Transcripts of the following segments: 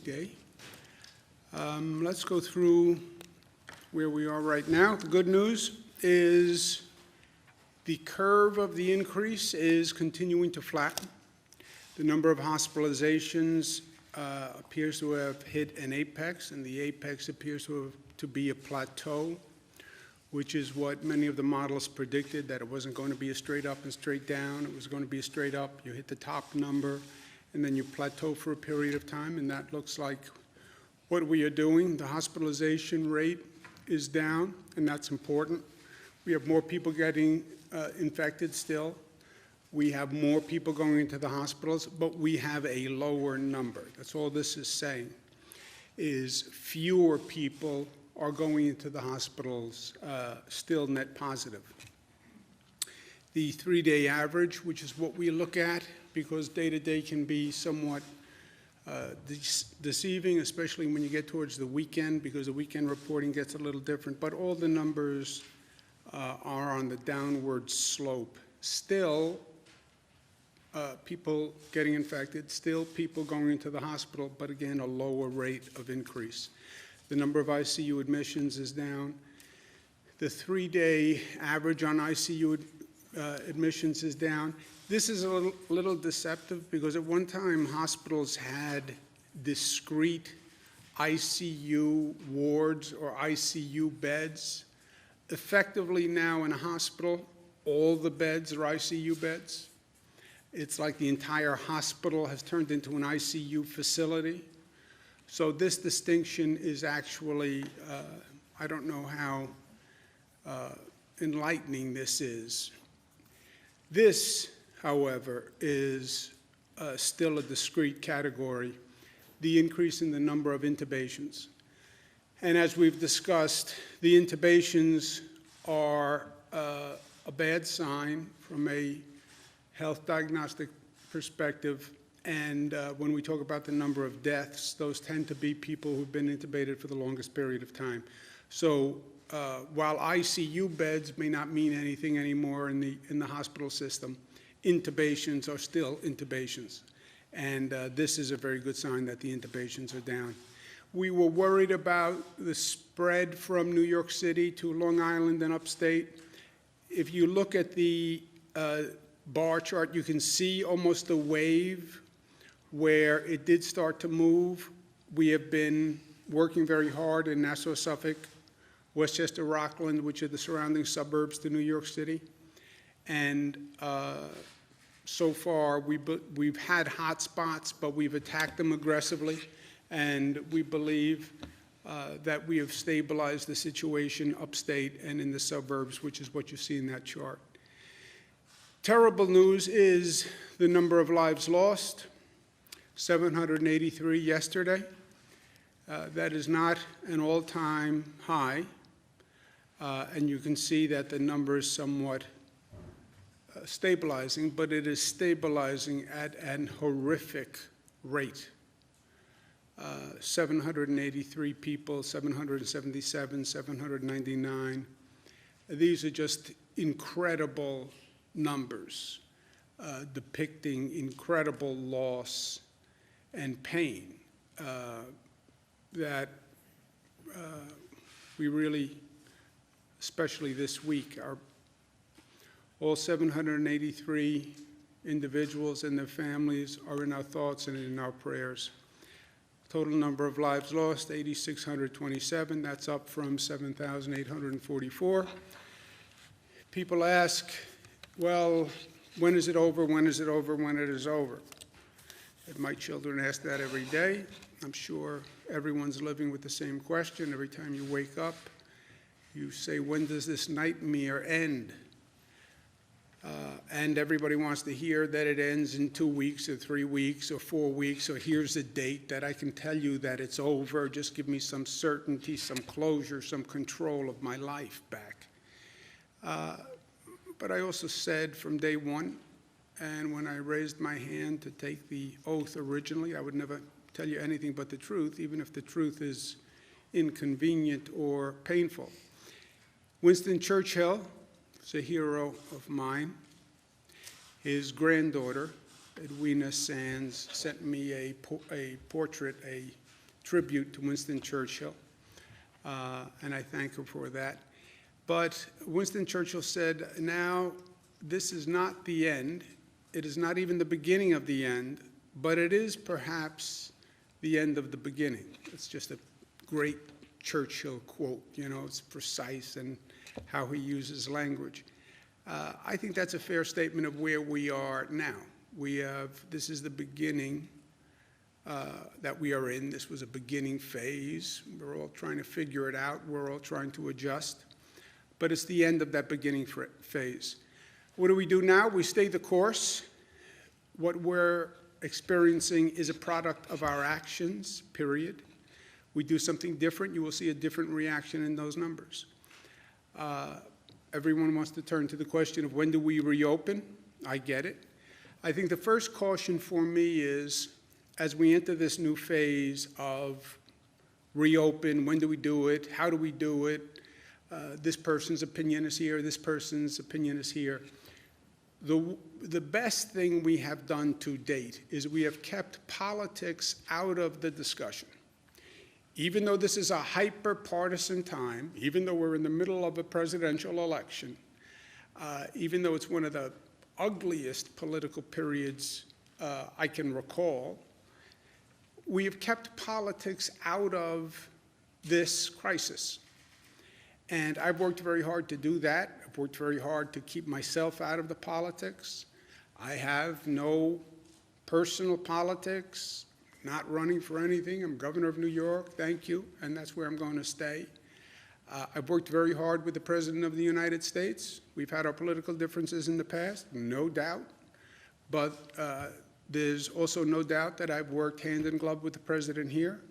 weekday. Let's go through where we are right now. The good news is the curve of the increase is continuing to flatten. The number of hospitalizations appears to have hit an apex, and the apex appears to be a plateau, which is what many of the models predicted, that it wasn't going to be a straight up and straight down. It was going to be a straight up. You hit the top number, and then you plateau for a period of time, and that looks like what we are doing. The hospitalization rate is down, and that's important. We have more people getting infected still. We have more people going into the hospitals, but we have a lower number. That's all this is saying, is fewer people are going into the hospitals, still net positive. The 3-day average, which is what we look at, because day-to-day can be somewhat deceiving, especially when you get towards the weekend, because the weekend reporting gets a little different, but all the numbers are on the downward slope. Still, people getting infected, still people going into the hospital, but again, a lower rate of increase. The number of ICU admissions is down. The 3-day average on ICU admissions is down. This is a little deceptive because at one time hospitals had discrete ICU wards or ICU beds. Effectively now in a hospital, all the beds are ICU beds. It's like the entire hospital has turned into an ICU facility. So this distinction is actually, I don't know how enlightening this is. This, however, is still a discrete category, the increase in the number of intubations. And as we've discussed, the intubations are a bad sign from a health diagnostic perspective, and when we talk about the number of deaths, those tend to be people who've been intubated for the longest period of time. So while ICU beds may not mean anything anymore in the hospital system, intubations are still intubations, and this is a very good sign that the intubations are down. We were worried about the spread from New York City to Long Island and upstate. If you look at the bar chart, you can see almost a wave where it did start to move. We have been working very hard in Nassau, Suffolk, Westchester, Rockland, which are the surrounding suburbs to New York City. And so far, we've had hot spots, but we've attacked them aggressively. And we believe that we have stabilized the situation upstate and in the suburbs, which is what you see in that chart. Terrible news is the number of lives lost, 783 yesterday. That is not an all-time high, and you can see that the number is somewhat stabilizing, but it is stabilizing at an horrific rate. 783 people, 777, 799. These are just incredible numbers depicting incredible loss and pain that we really, especially this week, all 783 individuals and their families are in our thoughts and in our prayers. Total number of lives lost, 8,627. That's up from 7,844. People ask, well, when is it over? When is it over? When it is over? And my children ask that every day. I'm sure everyone's living with the same question. Every time you wake up, you say, when does this nightmare end? And everybody wants to hear that it ends in 2 weeks or 3 weeks or 4 weeks, or here's a date that I can tell you that it's over. Just give me some certainty, some closure, some control of my life back. But I also said from day one, and when I raised my hand to take the oath originally, I would never tell you anything but the truth, even if the truth is inconvenient or painful. Winston Churchill is a hero of mine. His granddaughter, Edwina Sands, sent me a portrait, a tribute to Winston Churchill, and I thank her for that. But Winston Churchill said, now, this is not the end. It is not even the beginning of the end, but it is perhaps the end of the beginning. It's just a great Churchill quote. You know, it's precise in how he uses language. I think that's a fair statement of where we are now. This is the beginning that we are in. This was a beginning phase. We're all trying to figure it out. We're all trying to adjust. But it's the end of that beginning phase. What do we do now? We stay the course. What we're experiencing is a product of our actions, period. We do something different, you will see a different reaction in those numbers. Everyone wants to turn to the question of when do we reopen? I get it. I think the first caution for me is, as we enter this new phase of reopen, when do we do it? How do we do it? This person's opinion is here, this person's opinion is here. The best thing we have done to date is we have kept politics out of the discussion. Even though this is a hyper-partisan time, even though we're in the middle of a presidential election, even though it's one of the ugliest political periods I can recall, we have kept politics out of this crisis. And I've worked very hard to do that. I've worked very hard to keep myself out of the politics. I have no personal politics, not running for anything. I'm governor of New York, thank you, and that's where I'm going to stay. I've worked very hard with the President of the United States. We've had our political differences in the past, no doubt. But there's also no doubt that I've worked hand in glove with the President here.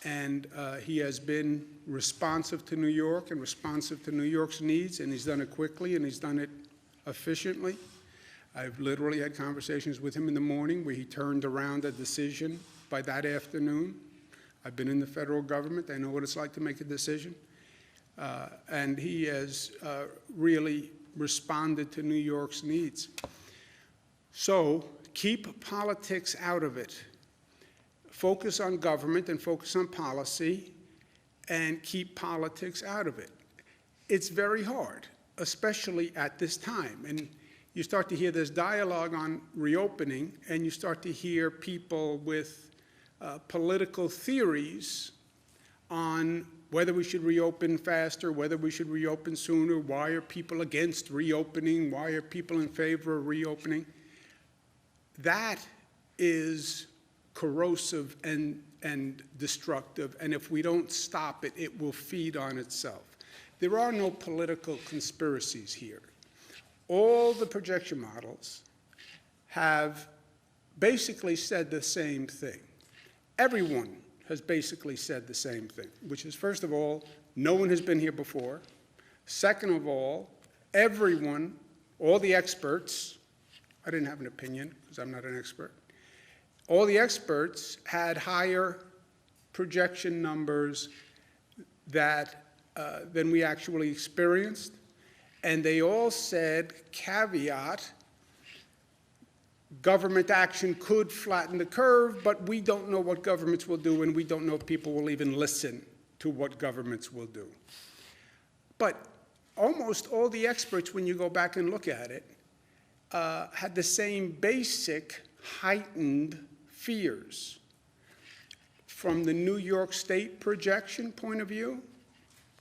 And he has been responsive to New York and responsive to New York's needs, and he's done it quickly and he's done it efficiently. I've literally had conversations with him in the morning where he turned around a decision by that afternoon. I've been in the federal government. I know what it's like to make a decision. And he has really responded to New York's needs. So keep politics out of it. Focus on government and focus on policy and keep politics out of it. It's very hard, especially at this time. And you start to hear this dialogue on reopening, and you start to hear people with political theories on whether we should reopen faster, whether we should reopen sooner, why are people against reopening, why are people in favor of reopening. That is corrosive and destructive, and if we don't stop it, it will feed on itself. There are no political conspiracies here. All the projection models have basically said the same thing. Everyone has basically said the same thing, which is, first of all, no one has been here before. Second of all, everyone, all the experts, I didn't have an opinion because I'm not an expert, all the experts had higher projection numbers than we actually experienced. And they all said, caveat, government action could flatten the curve, but we don't know what governments will do, and we don't know if people will even listen to what governments will do. But almost all the experts, when you go back and look at it, had the same basic heightened fears. From the New York State projection point of view,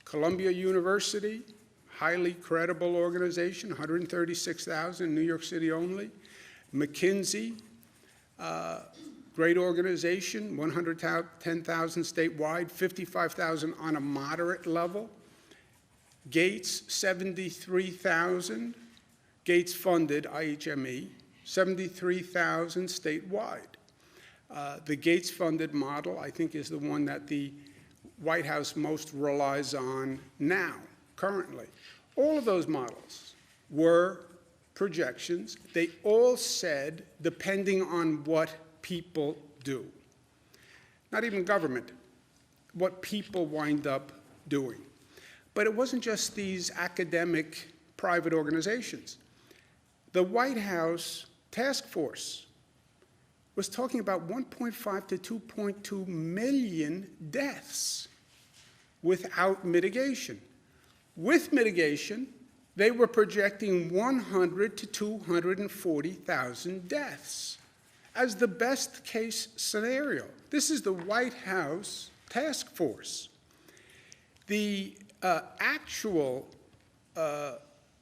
Columbia University, highly credible organization, 136,000 in New York City only. McKinsey, great organization, 110,000 statewide, 55,000 on a moderate level. Gates, 73,000. Gates funded, IHME, 73,000 statewide. The Gates funded model, I think, is the one that the White House most relies on now, currently. All of those models were projections. They all said, depending on what people do. Not even government, what people wind up doing. But it wasn't just these academic private organizations. The White House task force was talking about 1.5 to 2.2 million deaths without mitigation. With mitigation, they were projecting 100 to 240,000 deaths as the best case scenario. This is the White House task force. The actual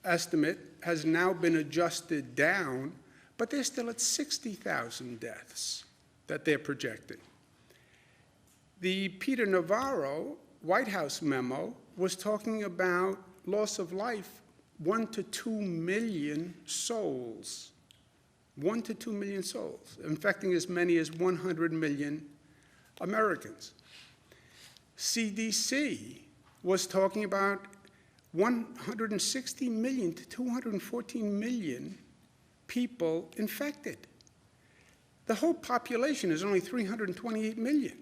estimate has now been adjusted down, but they're still at 60,000 deaths that they're projecting. The Peter Navarro White House memo was talking about loss of life, 1 to 2 million souls. 1 to 2 million souls, infecting as many as 100 million Americans. CDC was talking about 160 million to 214 million people infected. The whole population is only 328 million.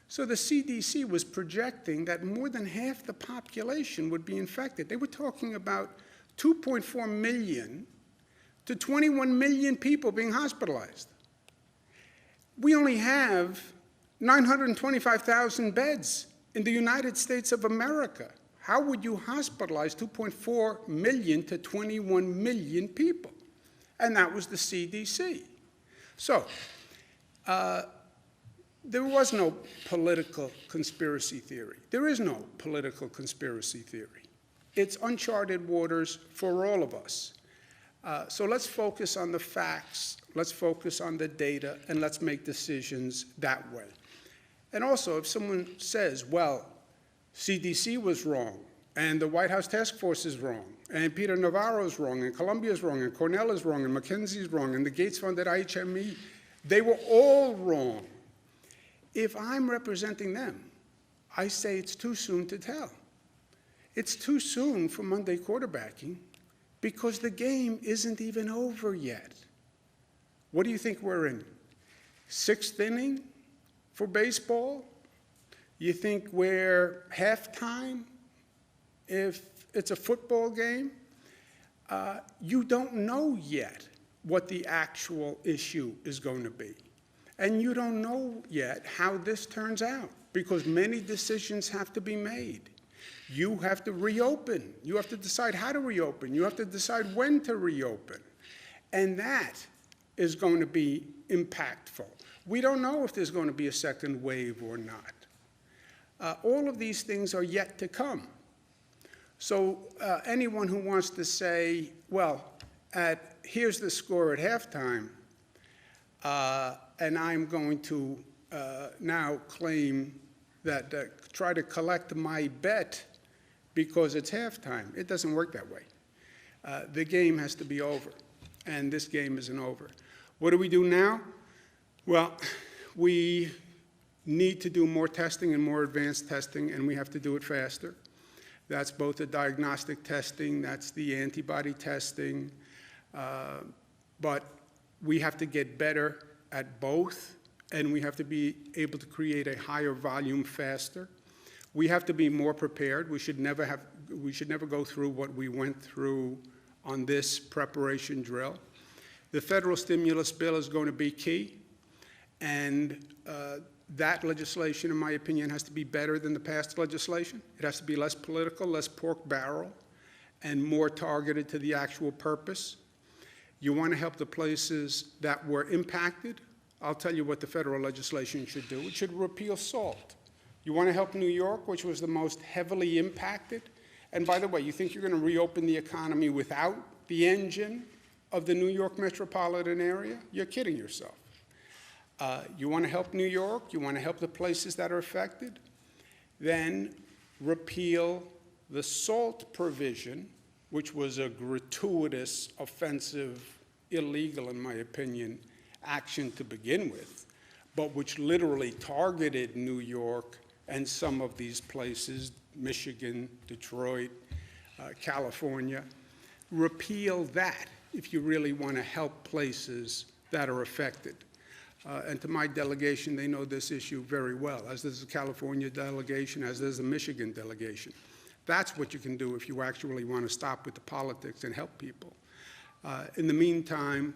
So the CDC was projecting that more than half the population would be infected. They were talking about 2.4 million to 21 million people being hospitalized. We only have 925,000 beds in the United States of America. How would you hospitalize 2.4 million to 21 million people? And that was the CDC. So there was no political conspiracy theory. There is no political conspiracy theory. It's uncharted waters for all of us. So let's focus on the facts, let's focus on the data, and let's make decisions that way. And also, if someone says, well, CDC was wrong, and the White House Task Force is wrong, and Peter Navarro is wrong, and Columbia is wrong, and Cornell is wrong, and McKinsey is wrong, and the Gates Fund at IHME, they were all wrong. If I'm representing them, I say it's too soon to tell. It's too soon for Monday quarterbacking because the game isn't even over yet. What do you think we're in? 6th inning for baseball? You think we're halftime if it's a football game? You don't know yet what the actual issue is going to be. And you don't know yet how this turns out because many decisions have to be made. You have to reopen. You have to decide how to reopen. You have to decide when to reopen. And that is going to be impactful. We don't know if there's going to be a second wave or not. All of these things are yet to come. So anyone who wants to say, well, here's the score at halftime, and I'm going to now claim that, try to collect my bet because it's halftime. It doesn't work that way. The game has to be over, and this game isn't over. What do we do now? Well, we need to do more testing and more advanced testing, and we have to do it faster. That's both the diagnostic testing, that's the antibody testing, but we have to get better at both, and we have to be able to create a higher volume faster. We have to be more prepared. We should never go through what we went through on this preparation drill. The federal stimulus bill is going to be key, and that legislation, in my opinion, has to be better than the past legislation. It has to be less political, less pork barrel, and more targeted to the actual purpose. You want to help the places that were impacted? I'll tell you what the federal legislation should do. It should repeal SALT. You want to help New York, which was the most heavily impacted? And by the way, you think you're going to reopen the economy without the engine of the New York metropolitan area? You're kidding yourself. You want to help New York? You want to help the places that are affected? Then repeal the SALT provision, which was a gratuitous, offensive, illegal, in my opinion, action to begin with, but which literally targeted New York and some of these places, Michigan, Detroit, California. Repeal that if you really want to help places that are affected. And to my delegation, they know this issue very well, as does the California delegation, as does the Michigan delegation. That's what you can do if you actually want to stop with the politics and help people. In the meantime,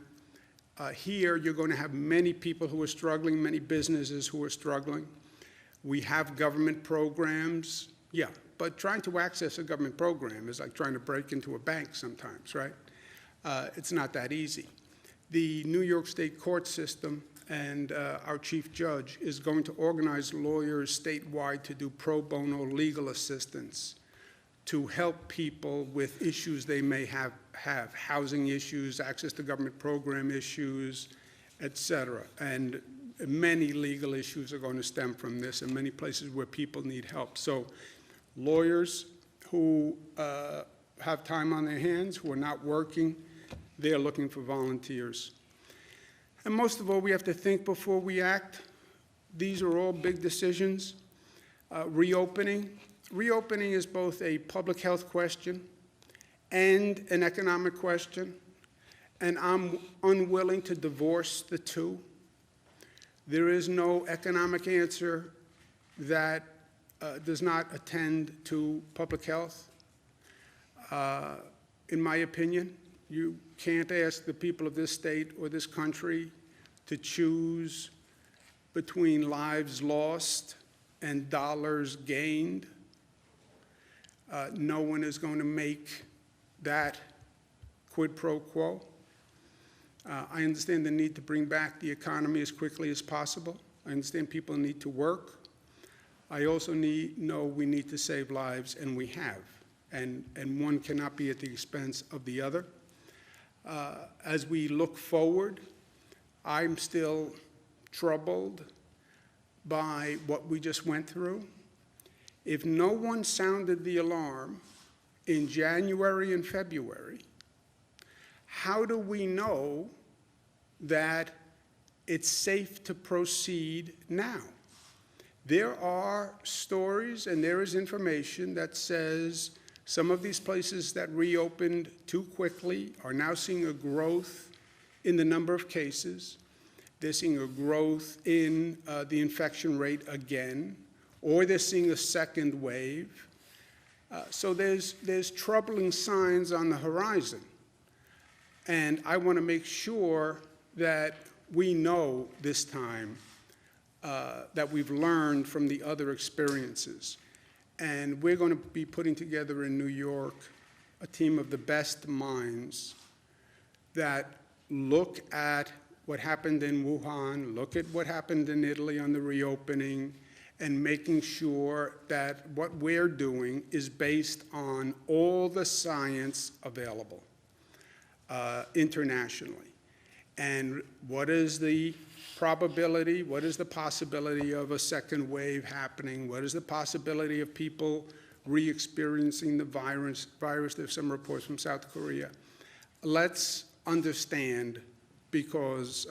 Here, you're going to have many people who are struggling, many businesses who are struggling. We have government programs, yeah, but trying to access a government program is like trying to break into a bank sometimes, right? It's not that easy. The New York State court system and our chief judge is going to organize lawyers statewide to do pro bono legal assistance to help people with issues they may have housing issues, access to government program issues, et cetera. And many legal issues are going to stem from this in many places where people need help. So lawyers who have time on their hands, who are not working, they are looking for volunteers. And most of all, we have to think before we act. These are all big decisions. Reopening is both a public health question and an economic question, and I'm unwilling to divorce the two. There is no economic answer that does not attend to public health. In my opinion, you can't ask the people of this state or this country to choose between lives lost and dollars gained. No one is going to make that quid pro quo. I understand the need to bring back the economy as quickly as possible. I understand people need to work. I also know we need to save lives, and we have. And one cannot be at the expense of the other. As we look forward, I'm still troubled by what we just went through. If no one sounded the alarm in January and February, how do we know that it's safe to proceed now? There are stories and there is information that says some of these places that reopened too quickly are now seeing a growth in the number of cases. They're seeing a growth in the infection rate again, or they're seeing a second wave. So there's troubling signs on the horizon. And I want to make sure that we know this time that we've learned from the other experiences. And we're going to be putting together in New York a team of the best minds that look at what happened in Wuhan, look at what happened in Italy on the reopening, and making sure that what we're doing is based on all the science available internationally. And what is the probability, what is the possibility of a second wave happening? What is the possibility of people re-experiencing the virus? There's some reports from South Korea. Let's understand, because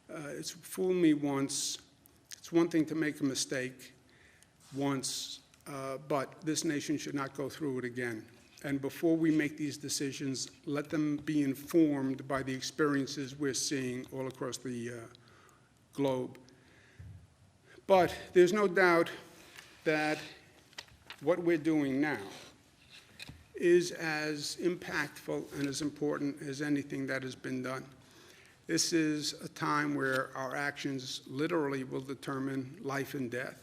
it's fooled me once. It's one thing to make a mistake once, but this nation should not go through it again. And before we make these decisions, let them be informed by the experiences we're seeing all across the globe. But there's no doubt that what we're doing now is as impactful and as important as anything that has been done. This is a time where our actions literally will determine life and death.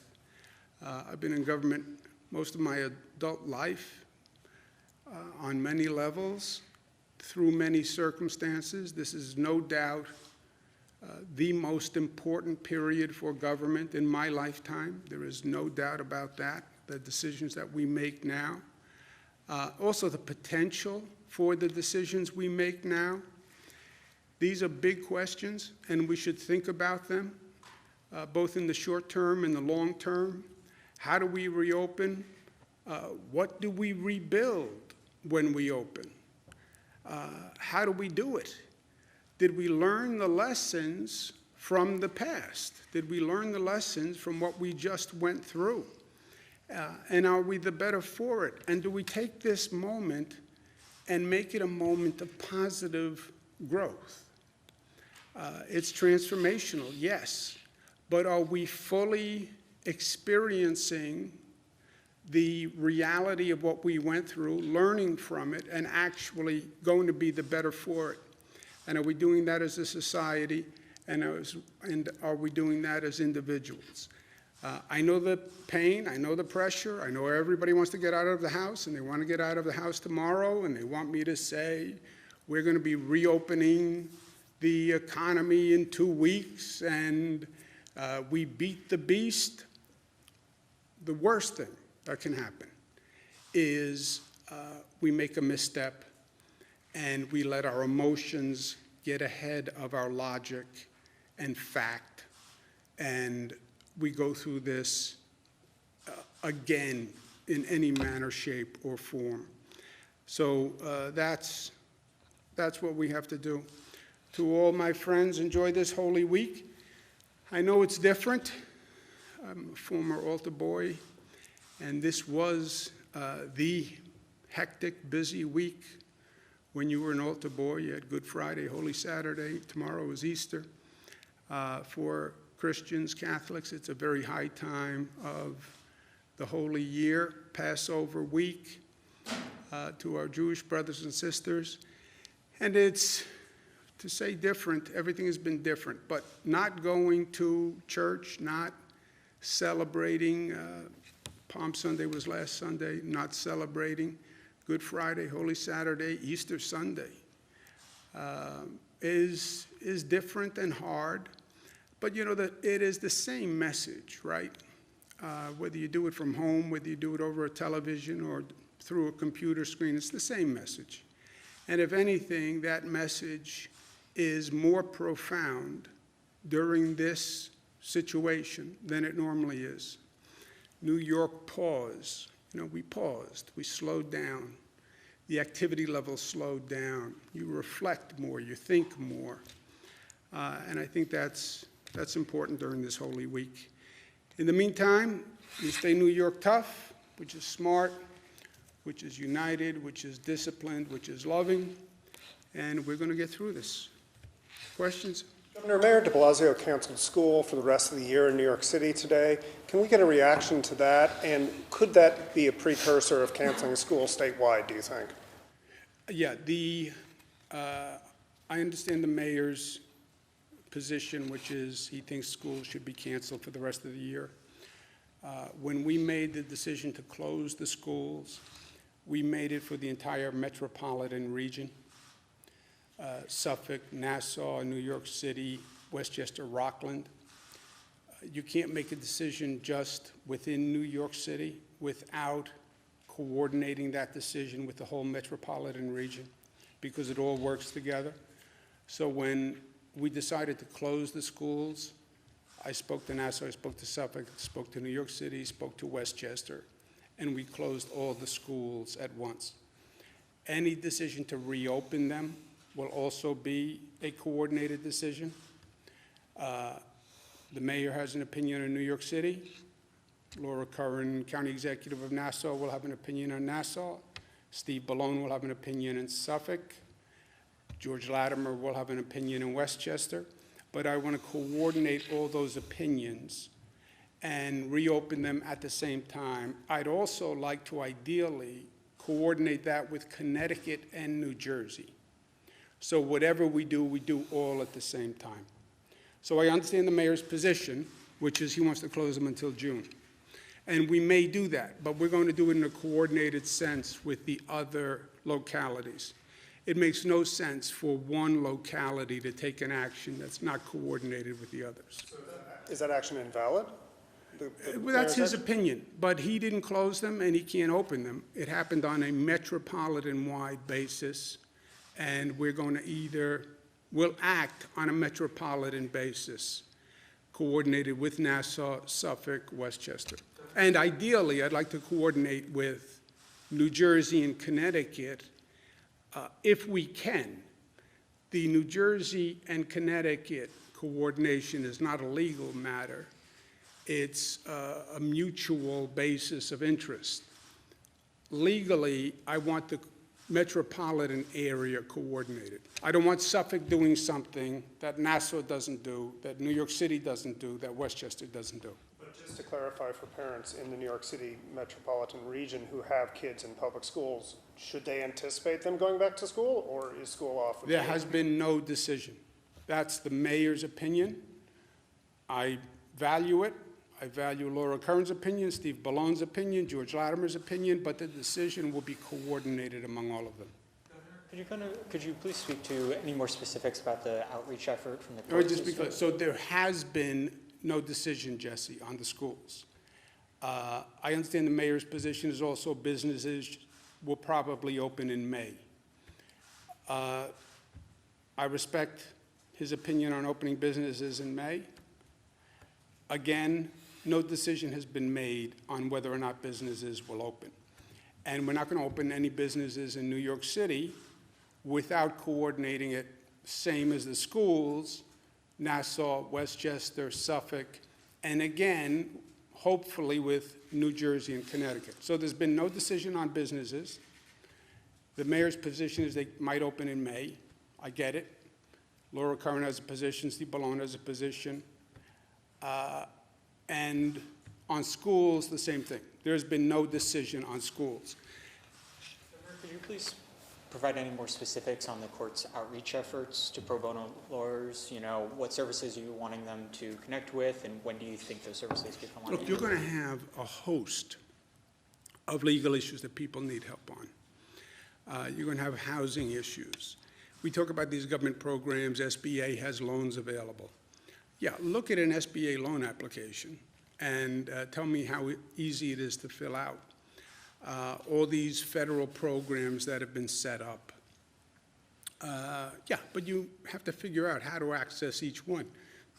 I've been in government most of my adult life, on many levels, through many circumstances. This is no doubt the most important period for government in my lifetime. There is no doubt about that, the decisions that we make now. Also the potential for the decisions we make now. These are big questions, and we should think about them, both in the short term and the long term. How do we reopen? What do we rebuild when we open? How do we do it? Did we learn the lessons from the past? Did we learn the lessons from what we just went through? And are we the better for it? And do we take this moment and make it a moment of positive growth? It's transformational, yes, but are we fully experiencing the reality of what we went through, learning from it, and actually going to be the better for it? And are we doing that as a society? And are we doing that as individuals? I know the pain, I know the pressure, I know everybody wants to get out of the house, and they want to get out of the house tomorrow, and they want me to say, we're going to be reopening the economy in 2 weeks, and we beat the beast. The worst thing that can happen is we make a misstep, and we let our emotions get ahead of our logic and fact, and we go through this again in any manner, shape, or form. So that's what we have to do. To all my friends, enjoy this Holy Week. I know it's different. I'm a former altar boy, and this was the hectic, busy week when you were an altar boy. You had Good Friday, Holy Saturday, tomorrow is Easter. For Christians, Catholics, it's a very high time of the Holy Year, Passover week, to our Jewish brothers and sisters. And it's, to say different, everything has been different, but not going to church, not celebrating, Palm Sunday was last Sunday, not celebrating Good Friday, Holy Saturday, Easter Sunday, is different and hard. But you know that it is the same message, right? Whether you do it from home, whether you do it over a television or through a computer screen, it's the same message. And if anything, that message is more profound during this situation than it normally is. New York pause. You know, we paused. We slowed down. The activity level slowed down. You reflect more. You think more. And I think that's important during this Holy Week. In the meantime, you stay New York tough, which is smart, which is united, which is disciplined, which is loving, and we're going to get through this. Questions? Governor, Mayor de Blasio canceled school for the rest of the year in New York City today. Can we get a reaction to that? And could that be a precursor of canceling school statewide, do you think? Yeah, I understand the mayor's position, which is he thinks schools should be canceled for the rest of the year. When we made the decision to close the schools, we made it for the entire metropolitan region. Suffolk, Nassau, New York City, Westchester, Rockland. You can't make a decision just within New York City without coordinating that decision with the whole metropolitan region, because it all works together. So when we decided to close the schools, I spoke to Nassau, I spoke to Suffolk, spoke to New York City, spoke to Westchester, and we closed all the schools at once. Any decision to reopen them will also be a coordinated decision. The mayor has an opinion on New York City. Laura Curran, County Executive of Nassau, will have an opinion on Nassau. Steve Ballone will have an opinion in Suffolk. George Latimer will have an opinion in Westchester. But I want to coordinate all those opinions and reopen them at the same time. I'd also like to ideally coordinate that with Connecticut and New Jersey. So whatever we do all at the same time. So I understand the mayor's position, which is he wants to close them until June. And we may do that, but we're going to do it in a coordinated sense with the other localities. It makes no sense for one locality to take an action that's not coordinated with the others. So is that action invalid? Well, that's his opinion, but he didn't close them and he can't open them. It happened on a metropolitan-wide basis, and we're going to we'll act on a metropolitan basis, coordinated with Nassau, Suffolk, Westchester. And ideally, I'd like to coordinate with New Jersey and Connecticut if we can. The New Jersey and Connecticut coordination is not a legal matter. It's a mutual basis of interest. Legally, I want the metropolitan area coordinated. I don't want Suffolk doing something that Nassau doesn't do, that New York City doesn't do, that Westchester doesn't do. But But just to clarify for parents in the New York City metropolitan region who have kids in public schools, should they anticipate them going back to school, or is school off? There has been no decision. That's the mayor's opinion. I value it. I value Laura Kern's opinion, Steve Ballone's opinion, George Latimer's opinion, but the decision will be coordinated among all of them. Could you please speak to any more specifics about the outreach effort from the Or court just system? because, so there has been no decision, Jesse, on the schools. I understand the mayor's position is also businesses will probably open in May. I respect his opinion on opening businesses in May. Again, no decision has been made on whether or not businesses will open. And we're not going to open any businesses in New York City without coordinating it, same as the schools, Nassau, Westchester, Suffolk, and again, hopefully with New Jersey and Connecticut. So there's been no decision on businesses. The mayor's position is they might open in May. I get it. Laura Kern has a position, Steve Ballone has a position. And on schools, the same thing. There's been no decision on schools. Could you please provide any more specifics on the court's outreach efforts to pro bono lawyers? You know, what services are you wanting them to connect with, and when do you think those services become on? Look, you're going to have a host of legal issues that people need help on. You're going to have housing issues. We talk about these government programs, SBA has loans available. Yeah, look at an SBA loan application and tell me how easy it is to fill out. All these federal programs that have been set up. Yeah, but you have to figure out how to access each one.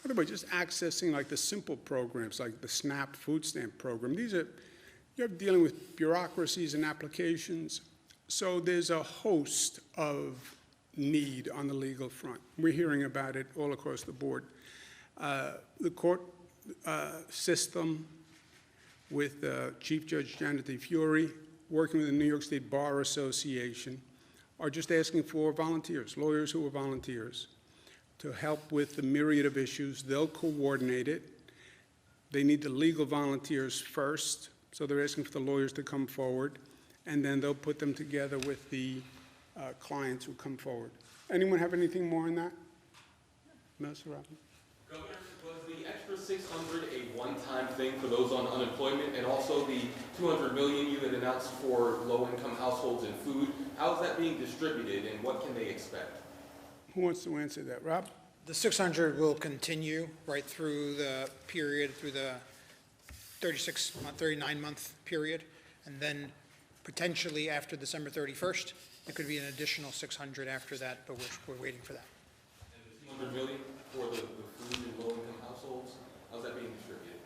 By the way, just accessing like the simple programs like the SNAP food stamp program, these are, you're dealing with bureaucracies and applications. So there's a host of need on the legal front. We're hearing about it all across the board. The court system with Chief Judge Janet DeFiore, working with the New York State Bar Association, are just asking for volunteers, lawyers who are volunteers, to help with the myriad of issues. They'll coordinate it. They need the legal volunteers first, so they're asking for the lawyers to come forward, and then they'll put them together with the clients who come forward. Anyone have anything more on that? Mr. Robin? Governor, was the extra 600 a one-time thing for those on unemployment, and also the 200 million you had announced for low-income households and food? How is that being distributed, and what can they expect? Who wants to answer that? Rob? The 600 will continue right through the period, through the 39-month period, and then potentially after December 31st, it could be an additional 600 after that, but we're waiting for that. And the 200 million for the food and low-income households, how's that being distributed?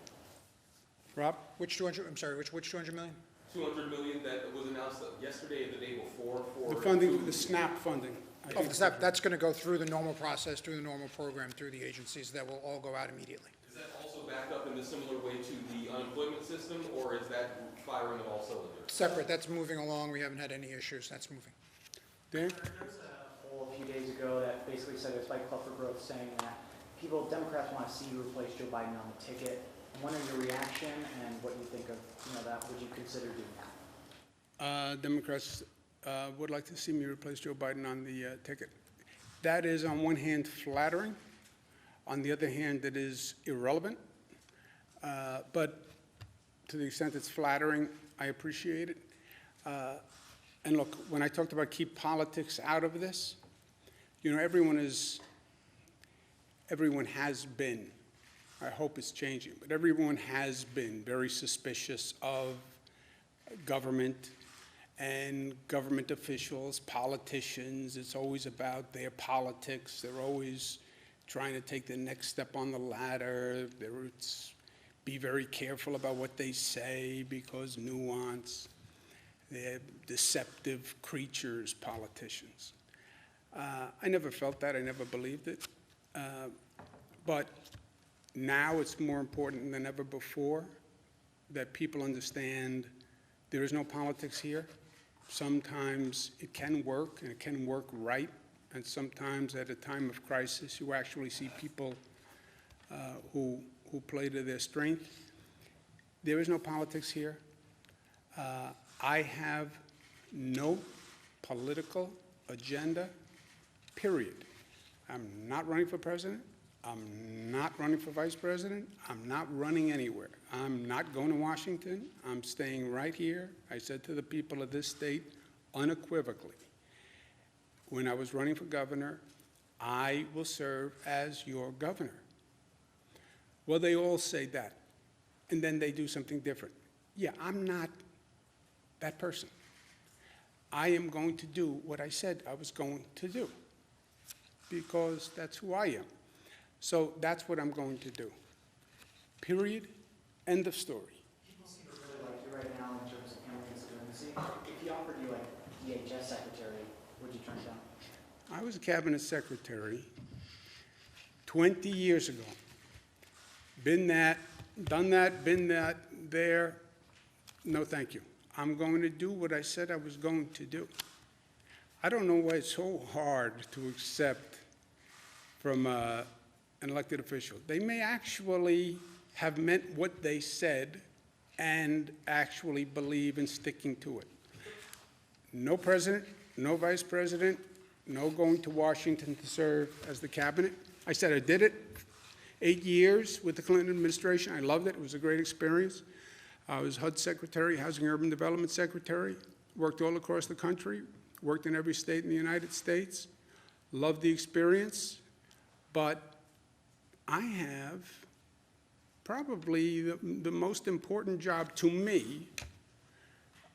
Rob? Which 200, I'm sorry, which 200 million? 200 million that was announced yesterday and the day before for The funding, food. the SNAP funding. Oh, that's going to go through the normal process, through the normal program, through the agencies. That will all go out immediately. Is that also backed up in a similar way to the unemployment system, or is that firing on all cylinders? Separate, that's moving along. We haven't had any issues. That's moving. Dan? There was a poll a few days ago that basically said it's Fight Club for Growth, saying that Democrats want to see you replace Joe Biden on the ticket. I'm wondering your reaction and what you think of that. Would you consider doing that? Democrats would like to see me replace Joe Biden on the ticket. That is, on one hand, flattering. On the other hand, it is irrelevant. But to the extent it's flattering, I appreciate it. And look, when I talked about keep politics out of this, everyone has been, I hope it's changing, but everyone has been very suspicious of government and government officials, politicians. It's always about their politics. They're always trying to take the next step on the ladder. Be very careful about what they say because nuance. They're deceptive creatures, politicians. I never felt that. I never believed it. But now it's more important than ever before that people understand there is no politics here. Sometimes it can work, and it can work right, and sometimes at a time of crisis you actually see people who play to their strength. There is no politics here. I have no political agenda, period. I'm not running for president. I'm not running for vice president. I'm not running anywhere. I'm not going to Washington. I'm staying right here. I said to the people of this state unequivocally, when I was running for governor, I will serve as your governor. Well, they all say that, and then they do something different. Yeah, I'm not that person. I am going to do what I said I was going to do, because that's who I am. So that's what I'm going to do. Period. End of story. People seem to really like you right now in terms of handling this diplomacy. If he offered you like DHS secretary, would you turn it down? I was a cabinet secretary 20 years ago. Been that, done that, been that, there. No, thank you. I'm going to do what I said I was going to do. I don't know why it's so hard to accept from an elected official. They may actually have meant what they said and actually believe in sticking to it. No president, no vice president, no going to Washington to serve as the cabinet. I said I did it. 8 years with the Clinton administration. I loved it. It was a great experience. I was HUD secretary, Housing and Urban Development secretary, worked all across the country, worked in every state in the United States, loved the experience, but I have probably the most important job to me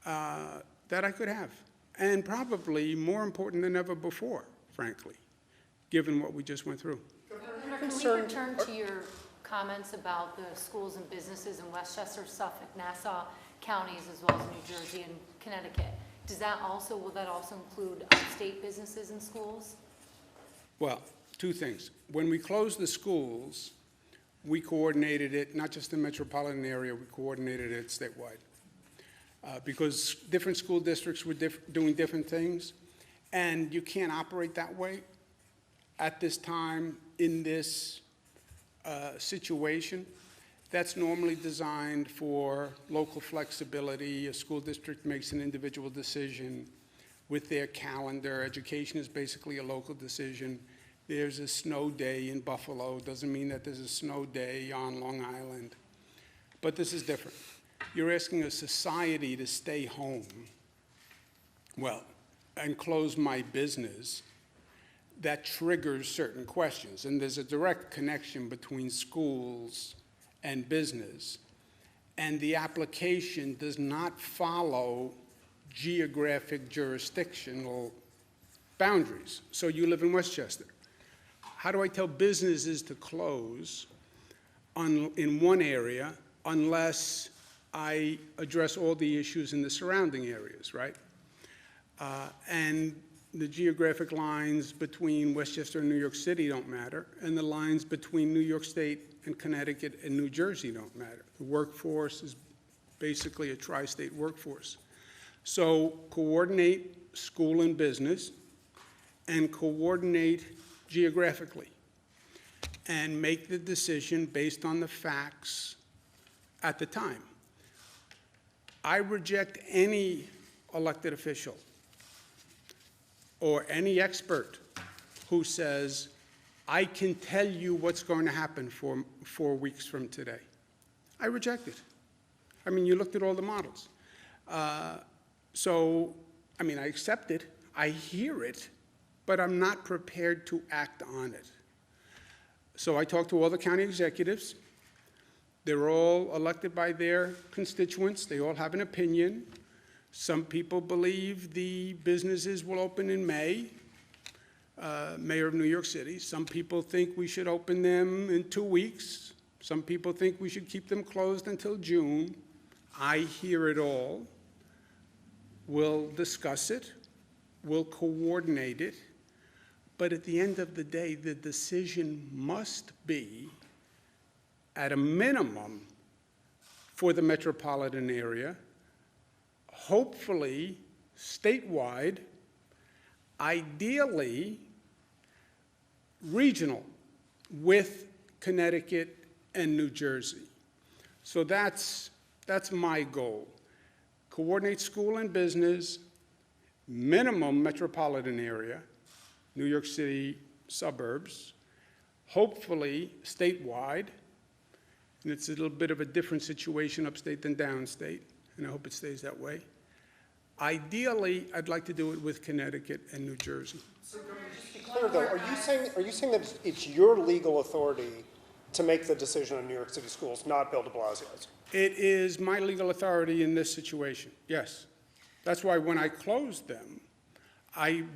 that I could have, and probably more important than ever before, frankly, given what we just went through. Governor, can we return to your comments about the schools and businesses in Westchester, Suffolk, Nassau counties, as well as New Jersey and Connecticut? Will that also include state businesses and schools? Well, two things. When we closed the schools, we coordinated it, not just in the metropolitan area, we coordinated it statewide. Because different school districts were doing different things, and you can't operate that way at this time in this situation. That's normally designed for local flexibility. A school district makes an individual decision with their calendar. Education is basically a local decision. There's a snow day in Buffalo. Doesn't mean that there's a snow day on Long Island. But this is different. You're asking a society to stay home, well, and close my business. That triggers certain questions. And there's a direct connection between schools and business. And the application does not follow geographic jurisdictional boundaries. So you live in Westchester. How do I tell businesses to close in one area unless I address all the issues in the surrounding areas, right? And the geographic lines between Westchester and New York City don't matter, and the lines between New York State and Connecticut and New Jersey don't matter. The workforce is basically a tri-state workforce. So coordinate school and business, and coordinate geographically, and make the decision based on the facts at the time. I reject any elected official or any expert who says, I can tell you what's going to happen 4 weeks from today. I reject it. I mean, you looked at all the models. So, I mean, I accept it, I hear it, but I'm not prepared to act on it. So I talked to all the county executives. They're all elected by their constituents. They all have an opinion. Some people believe the businesses will open in May, Mayor of New York City. Some people think we should open them in 2 weeks. Some people think we should keep them closed until June. I hear it all. We'll discuss it. We'll coordinate it. But at the end of the day, the decision must be, at a minimum, for the metropolitan area, hopefully statewide, ideally regional, with Connecticut and New Jersey. So that's That's my goal. Coordinate school and business, minimum metropolitan area, New York City suburbs, hopefully statewide, and it's a little bit of a different situation upstate than downstate, and I hope it stays that way. Ideally, I'd like to do it with Connecticut and New Jersey. Clear though, are you saying that it's your legal authority to make the decision on New York City schools, not Bill de Blasio's? It is my legal authority in this situation, yes. That's why when I closed them,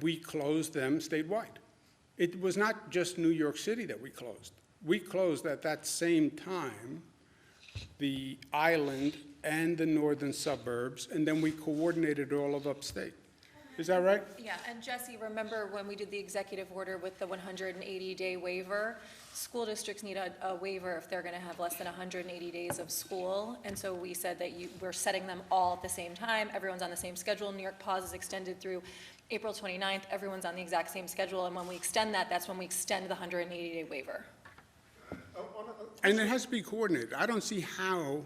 we closed them statewide. It was not just New York City that we closed. We closed at that same time the island and the northern suburbs, and then we coordinated all of upstate. Is that right? Yeah, and Jesse, remember when we did the executive order with the 180-day waiver? School districts need a waiver if they're going to have less than 180 days of school. And so we said that we're setting them all at the same time. Everyone's on the same schedule. New York Pause is extended through April 29th. Everyone's on the exact same schedule. And when we extend that, that's when we extend the 180-day waiver. And it has to be coordinated. I don't see how,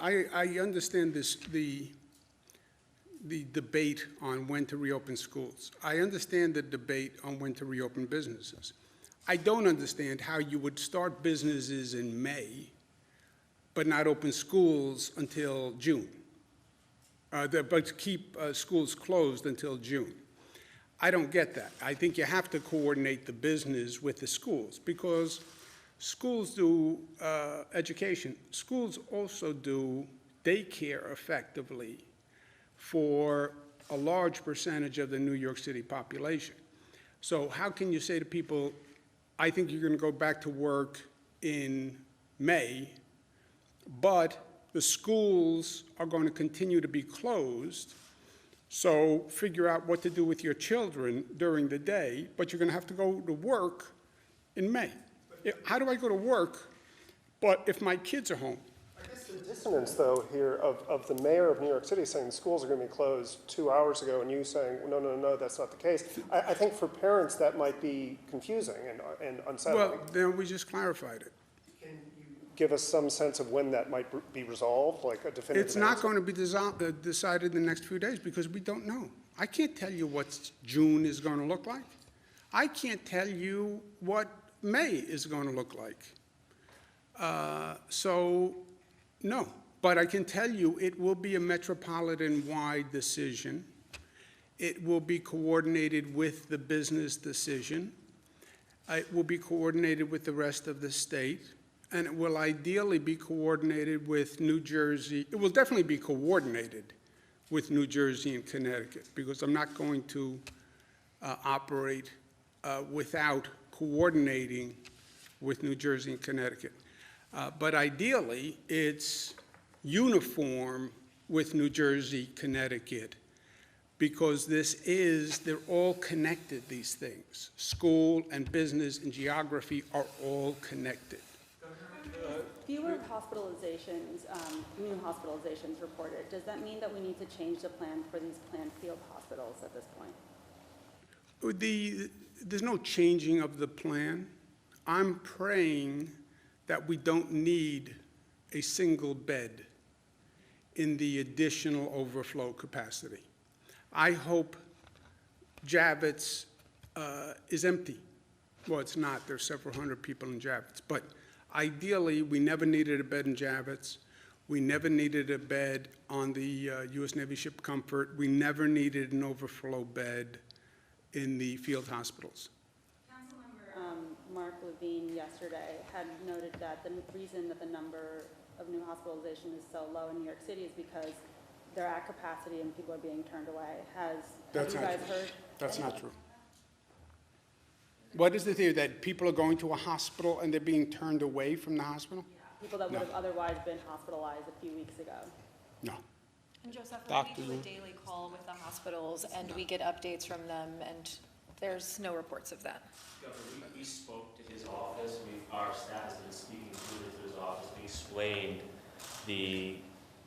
I understand the debate on when to reopen schools. I understand the debate on when to reopen businesses. I don't understand how you would start businesses in May, but not open schools until June, but keep schools closed until June. I don't get that. I think you have to coordinate the business with the schools, because schools do education. Schools also do daycare effectively for a large percentage of the New York City population. So how can you say to people, I think you're going to go back to work in May, but the schools are going to continue to be closed, so figure out what to do with your children during the day, but you're going to have to go to work in May. How do I go to work, but if my kids are home? I guess the dissonance, though, here of the mayor of New York City saying the schools are going to be closed 2 hours ago, and you saying, no, that's not the case. I think for parents that might be confusing and unsettling. Well, then we just clarified it. Can you give us some sense of when that might be resolved, like a definitive It's not answer? going to be decided in the next few days, because we don't know. I can't tell you what June is going to look like. I can't tell you what May is going to look like. So, no. But I can tell you it will be a metropolitan-wide decision. It will be coordinated with the business decision. It will be coordinated with the rest of the state. And it will ideally be coordinated with New Jersey. It will definitely be coordinated with New Jersey and Connecticut, because I'm not going to operate without coordinating with New Jersey and Connecticut. But ideally, it's uniform with New Jersey, Connecticut, because they're all connected, these things. School and business and geography are all connected. Fewer hospitalizations, new hospitalizations reported. Does that mean that we need to change the plan for these planned field hospitals at this point? There's no changing of the plan. I'm praying that we don't need a single bed in the additional overflow capacity. I hope Javits is empty. Well, it's not. There's several hundred people in Javits. But ideally, we never needed a bed in Javits. We never needed a bed on the U.S. Navy ship Comfort. We never needed an overflow bed in the field hospitals. Councilmember Mark Levine yesterday had noted that the reason that the number of new hospitalizations is so low in New York City is because they're at capacity and people are being turned away. Have you guys heard? That's not true. What is the theory, that people are going to a hospital and they're being turned away from the hospital? People that would have otherwise been hospitalized a few weeks ago. No. And Joseph, Dr. we do a daily call with the hospitals, and we get updates from them, and there's no reports of that. Governor, we spoke to his office. Our staff has been speaking to his office. We explained the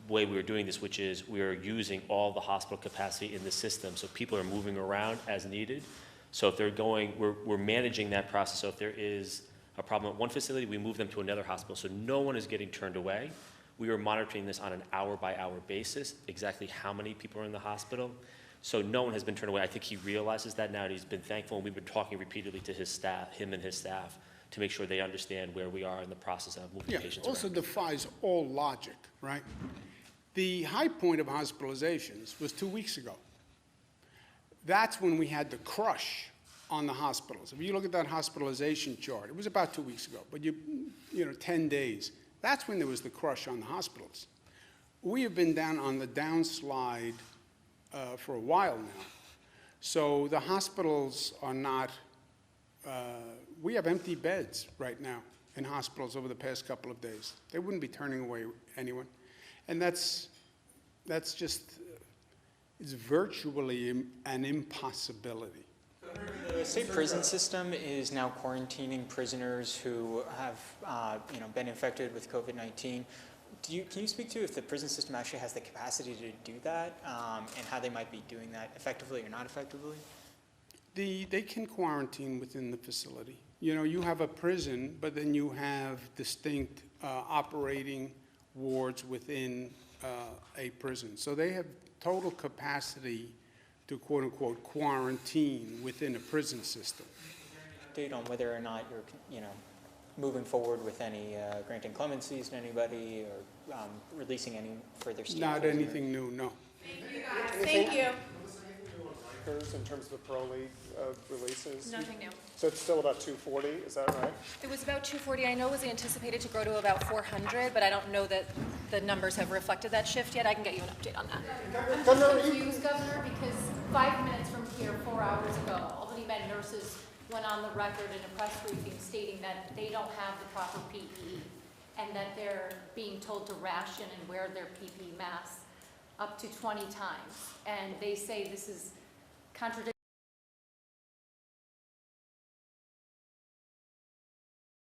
way we were doing this, which is we are using all the hospital capacity in the system, so people are moving around as needed. So if they're going, we're managing that process. So if there is a problem at one facility, we move them to another hospital. So no one is getting turned away. We are monitoring this on an hour-by-hour basis, exactly how many people are in the hospital. So no one has been turned away. I think he realizes that now, and he's been thankful, and we've been talking repeatedly to his staff, him and his staff, to make sure they understand where we are in the process of moving Yeah, patients also around. defies all logic, right? The high point of hospitalizations was 2 weeks ago. That's when we had the crush on the hospitals. If you look at that hospitalization chart, it was about 2 weeks ago, but 10 days. That's when there was the crush on the hospitals. We have been down on the downslide for a while now. So the hospitals are not, we have empty beds right now in hospitals over the past couple of days. They wouldn't be turning away anyone. And that's just, it's virtually an impossibility. The state prison system is now quarantining prisoners who have, been infected with COVID-19. Can you speak to if the prison system actually has the capacity to do that, and how they might be doing that effectively or not effectively? They can quarantine within the facility. You have a prison, but then you have distinct operating wards within a prison. So they have total capacity to quote-unquote quarantine within a prison system. Update on whether or not you're, moving forward with any granting clemencies to anybody or releasing any further state Not prisoners? anything new, no. Thank you. In terms of the parolee releases? Nothing new. So it's still about 240, is that right? It was about 240. I know it was anticipated to grow to about 400, but I don't know that the numbers have reflected that shift yet. I can get you an update on that. I'm just confused, Governor, because 5 minutes from here, 4 hours ago, Albany Med nurses went on the record in a press briefing stating that they don't have the proper PPE and that they're being told to ration and wear their PPE masks up to 20 times. And they say this is contradictory